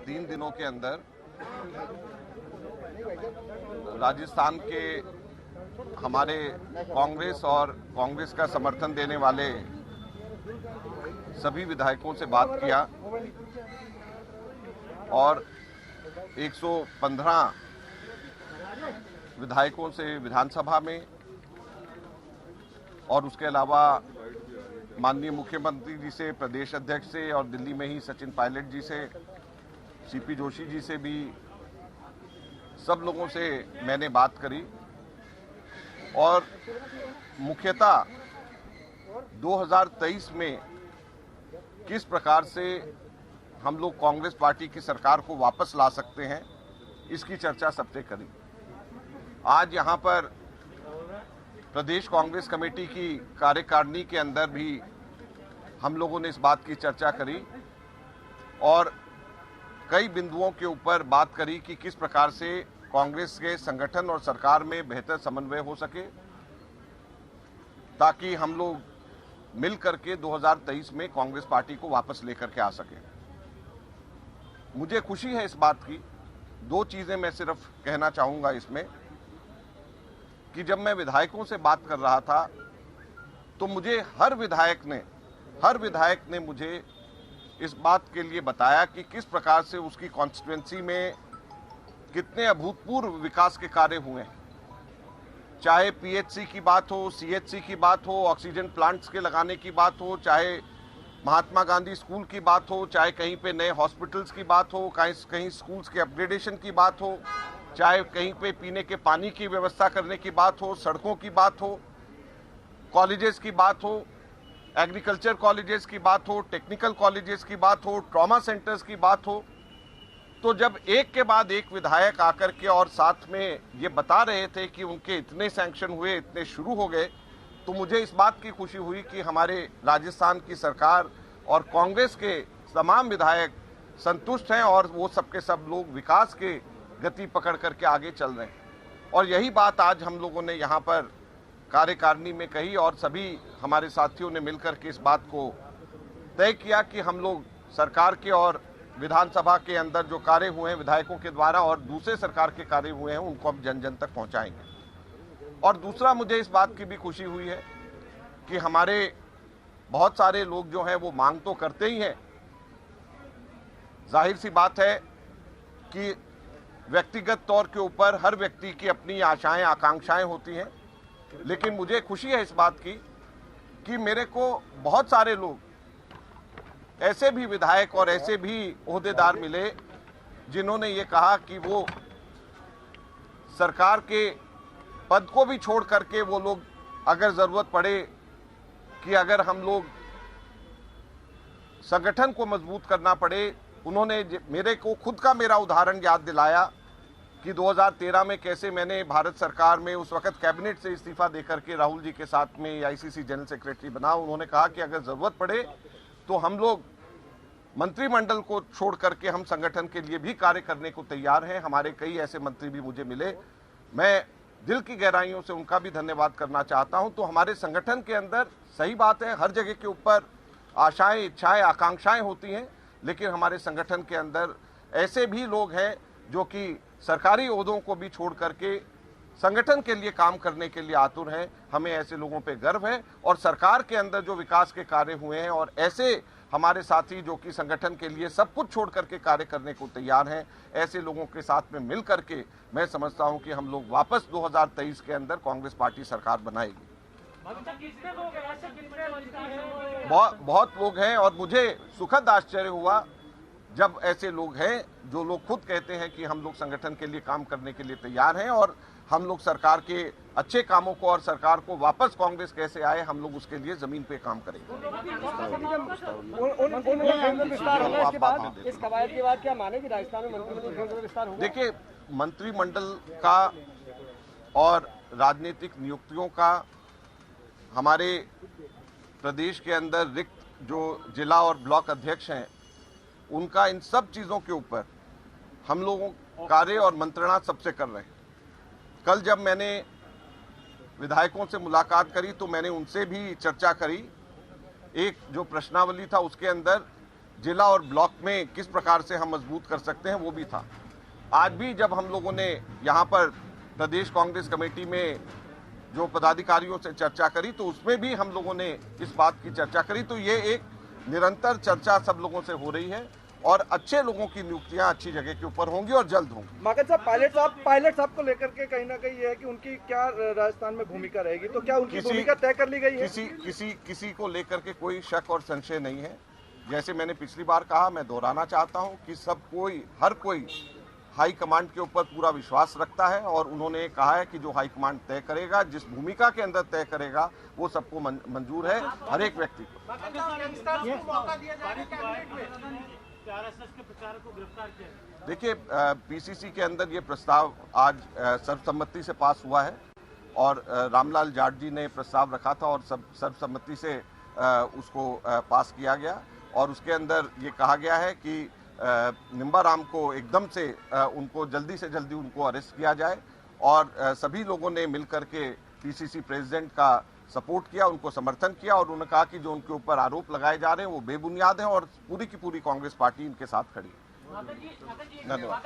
3 दिनों के अंदर राजस्थान के हमारे कांग्रेस और कांग्रेस का समर्थन देने वाले सभी विधायकों से बात किया और 115 विधायकों से विधानसभा में और उसके अलावा माननीय मुख्यमंत्री जी से, प्रदेश अध्यक्ष से और दिल्ली में ही सचिन पायलट जी से, सीपी जोशी जी से भी सब लोगों से मैंने बात करी और मुख्यतः 2023 में किस प्रकार से हम लोग कांग्रेस पार्टी की सरकार को वापस ला सकते हैं, इसकी चर्चा सबसे करी। आज यहां पर प्रदेश कांग्रेस कमेटी की कार्यकारिणी के अंदर भी हम लोगों ने इस बात की चर्चा करी और कई बिंदुओं के ऊपर बात करी कि किस प्रकार से कांग्रेस के संगठन और सरकार में बेहतर समन्वय हो सके ताकि हम लोग मिल करके 2023 में कांग्रेस पार्टी को वापस लेकर के आ सके। मुझे खुशी है इस बात की। 2 चीजें मैं सिर्फ कहना चाहूंगा इसमें कि जब मैं विधायकों से बात कर रहा था तो मुझे हर विधायक ने मुझे इस बात के लिए बताया कि किस प्रकार से उसकी कॉन्स्टिट्यूएंसी में कितने अभूतपूर्व विकास के कार्य हुए हैं। चाहे पीएचसी की बात हो, सीएचसी की बात हो, ऑक्सीजन प्लांट्स के लगाने की बात हो, चाहे महात्मा गांधी स्कूल की बात हो, चाहे कहीं पे नए हॉस्पिटल्स की बात हो, कहीं स्कूल्स के अपग्रेडेशन की बात हो, चाहे कहीं पे पीने के पानी की व्यवस्था करने की बात हो, सड़कों की बात हो, कॉलेजेस की बात हो, एग्रीकल्चर कॉलेजेस की बात हो, टेक्निकल कॉलेजेस की बात हो, ट्रॉमा सेंटर्स की बात हो। तो जब एक के बाद एक विधायक आकर के और साथ में ये बता रहे थे कि उनके इतने सैंक्शन हुए, इतने शुरू हो गए, तो मुझे इस बात की खुशी हुई कि हमारे राजस्थान की सरकार और कांग्रेस के तमाम विधायक संतुष्ट हैं और वो सबके सब लोग विकास के गति पकड़ करके आगे चल रहे हैं। और यही बात आज हम लोगों ने यहाँ पर कार्यकारिणी में कही और सभी हमारे साथियों ने मिलकर के इस बात को तय किया कि हम लोग सरकार के और विधानसभा के अंदर जो कार्य हुए हैं विधायकों के द्वारा और दूसरे सरकार के कार्य हुए हैं उनको हम जन जन तक पहुंचाएंगे। और दूसरा, मुझे इस बात की भी खुशी हुई है कि हमारे बहुत सारे लोग जो हैं वो मांग तो करते ही हैं। जाहिर सी बात है कि व्यक्तिगत तौर के ऊपर हर व्यक्ति की अपनी आशाएं, आकांक्षाएं होती हैं, लेकिन मुझे खुशी है इस बात की कि मेरे को बहुत सारे लोग ऐसे भी विधायक और ऐसे भी ओहदेदार मिले जिन्होंने ये कहा कि वो सरकार के पद को भी छोड़ करके वो लोग अगर जरूरत पड़े कि अगर हम लोग संगठन को मजबूत करना पड़े, उन्होंने मेरे को खुद का मेरा उदाहरण याद दिलाया कि 2013 में कैसे मैंने भारत सरकार में उस वक्त कैबिनेट से इस्तीफा देकर के राहुल जी के साथ में आईसीसी जनरल सेक्रेटरी बना। उन्होंने कहा कि अगर जरूरत पड़े तो हम लोग मंत्रिमंडल को छोड़ करके हम संगठन के लिए भी कार्य करने को तैयार हैं। हमारे कई ऐसे मंत्री भी मुझे मिले, मैं दिल की गहराइयों से उनका भी धन्यवाद करना चाहता हूं। तो हमारे संगठन के अंदर सही बात है, हर जगह के ऊपर आशाएं, इच्छाएं, आकांक्षाएं होती हैं, लेकिन हमारे संगठन के अंदर ऐसे भी लोग हैं जो कि सरकारी ओहदों को भी छोड़ करके संगठन के लिए काम करने के लिए आतुर हैं। हमें ऐसे लोगों पे गर्व है और सरकार के अंदर जो विकास के कार्य हुए हैं और ऐसे हमारे साथी जो कि संगठन के लिए सब कुछ छोड़ करके कार्य करने को तैयार हैं, ऐसे लोगों के साथ में मिल करके मैं समझता हूं कि हम लोग वापस 2023 के अंदर कांग्रेस पार्टी सरकार बनाएगी। बहुत लोग हैं और मुझे सुखद आश्चर्य हुआ जब ऐसे लोग हैं जो लोग खुद कहते हैं कि हम लोग संगठन के लिए काम करने के लिए तैयार हैं और हम लोग सरकार के अच्छे कामों को और सरकार को वापस कांग्रेस कैसे आए, हम लोग उसके लिए जमीन पे काम करेंगे। इस कवायद के बाद क्या माने कि राजस्थान में मंत्रिमंडल विस्तार होगा? देखिए, मंत्रिमंडल का और राजनीतिक नियुक्तियों का हमारे प्रदेश के अंदर रिक्त जो जिला और ब्लॉक अध्यक्ष हैं उनका इन सब चीज़ों के ऊपर हम लोगों कार्य और मंत्रणा सबसे कर रहे हैं। कल जब मैंने विधायकों से मुलाकात करी तो मैंने उनसे भी चर्चा करी। एक जो प्रश्नावली था उसके अंदर जिला और ब्लॉक में किस प्रकार से हम मजबूत कर सकते हैं वो भी था। आज भी जब हम लोगों ने यहाँ पर प्रदेश कांग्रेस कमेटी में जो पदाधिकारियों से चर्चा करी तो उसमें भी हम लोगों ने इस बात की चर्चा करी। तो ये एक निरंतर चर्चा सब लोगों से हो रही है और अच्छे लोगों की नियुक्तियां अच्छी जगह के ऊपर होंगी और जल्द होंगी। माकन साहब, पायलट साहब को लेकर के कहीं ना कहीं ये है कि उनकी क्या राजस्थान में भूमिका रहेगी, तो क्या उनकी भूमिका तय कर ली गई है? किसी को लेकर के कोई शक और संशय नहीं है। जैसे मैंने पिछली बार कहा, मैं दोहराना चाहता हूं कि हर कोई हाई कमांड के ऊपर पूरा विश्वास रखता है और उन्होंने कहा है कि जो हाई कमांड तय करेगा, जिस भूमिका के अंदर तय करेगा, वो सबको मंजूर है, हर एक व्यक्ति को। देखिए, पीसीसी के अंदर ये प्रस्ताव आज सर्वसम्मति से पास हुआ है और रामलाल जाट जी ने प्रस्ताव रखा था और सर्वसम्मति से उसको पास किया गया और उसके अंदर ये कहा गया है कि निम्बाराम को एकदम से उनको जल्दी से जल्दी उनको अरेस्ट किया जाए और सभी लोगों ने मिलकर के पीसीसी प्रेसिडेंट का सपोर्ट किया, उनको समर्थन किया और उन्होंने कहा कि जो उनके ऊपर आरोप लगाए जा रहे हैं वो बेबुनियाद हैं और पूरी की पूरी कांग्रेस पार्टी इनके साथ खड़ी है। धन्यवाद।